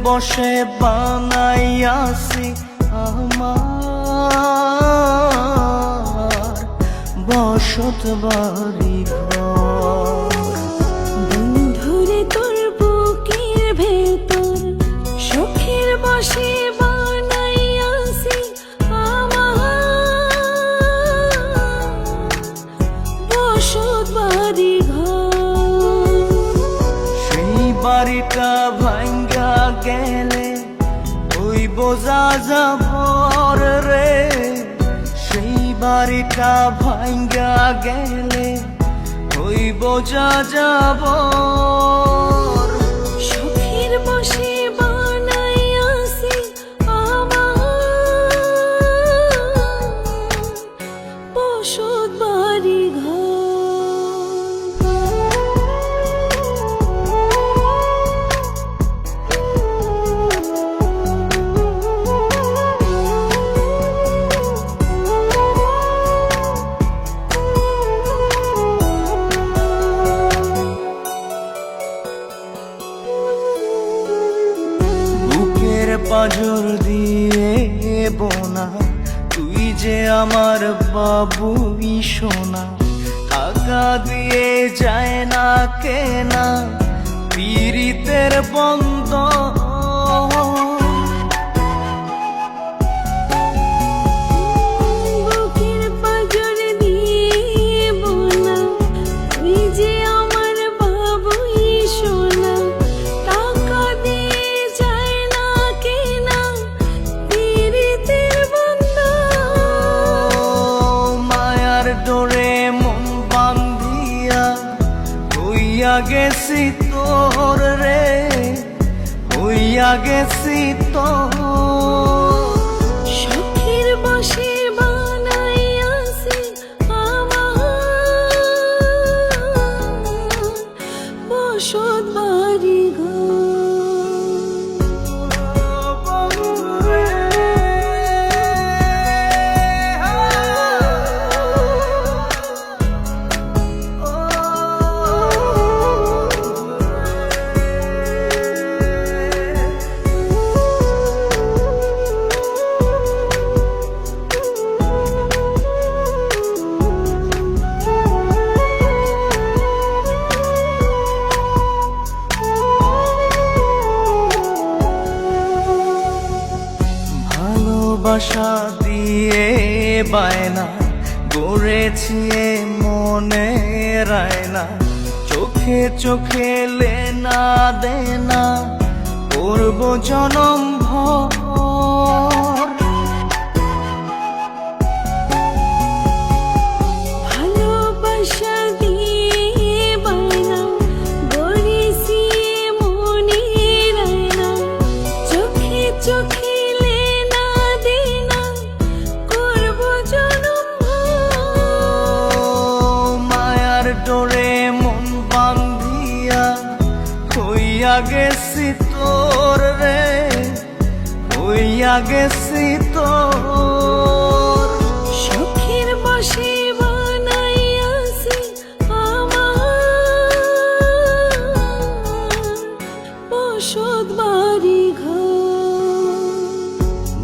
বসে বানাইয়াছি আমার বসত বাড়ি ঘর। বন্ধুরে তোর বুকের ভেতর সুখের বসে বানাইয়াছি আমার বসত বাড়ি ঘর। সেই বাড়িটা ভাঙ্গা গেলে ওই বোঝা যাবর রে, সেই বাড়িটা ভাঙ্গা গেলে ওই বোঝা যাবর। সুখের বসে বানাইয়াছি আমার বসত বাড়ি ঘর। পাঁজর দিয়ে বোনা তুই যে আমার বাবুই সোনা, টাকা দিয়ে যায় না কেনা পীড়িতের বন্ধ। বুকের পাঁজর দিয়ে বোনা তুই যে আমার বাবুই সোনা, টাকা দিয়ে যায় না কেনা পীড়িতের বন্ধন। মায়ার ডোরে মন বান্ধিয়া হইয়া গেছি তোর রে, হইয়া গেছি তোর। সুখের বসে বানাইয়াছি আমার বসত বাড়ি ঘর। ভালোবাসা দিয়ে বায়না গড়েছি মনে রায়না, চোখে চোখে লেনা দেনা করব জনম ভর। ভালোবাসা দিয়ে বায়না গড়েছি মনে রায়না, চোখে চোখে লেনা দেনা করব জনম ভর। মায়ার ডোরে মন বান্ধিয়া হইয়া গেছি তোর রে, হইয়া গেছি তোর। সুখের বসে বানাইয়াছি আমার বসত বাড়ি ঘর।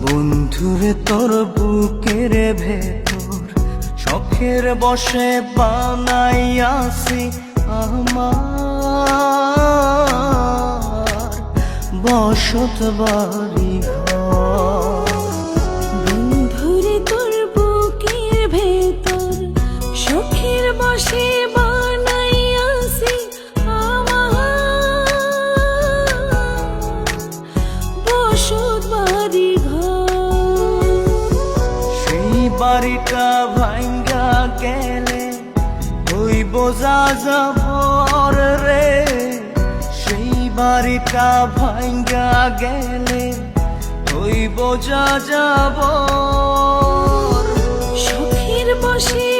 বন্ধুরে তোর বুকের ভেতর শখের বসে বানাইয়াছি আমার বসত বাড়ি ঘর। বন্ধুরে তোর বুকের ভেতর সুখের বসে বানাইয়াছি আমার বসত বাড়ি ঘর। সেই বাড়িটা ভাঙ্গা গেলে ওই বোঝা যাবর রে, সেই বাড়িটা ভাঙ্গা গেলে ওই বোঝা যাবর। সুখের বসে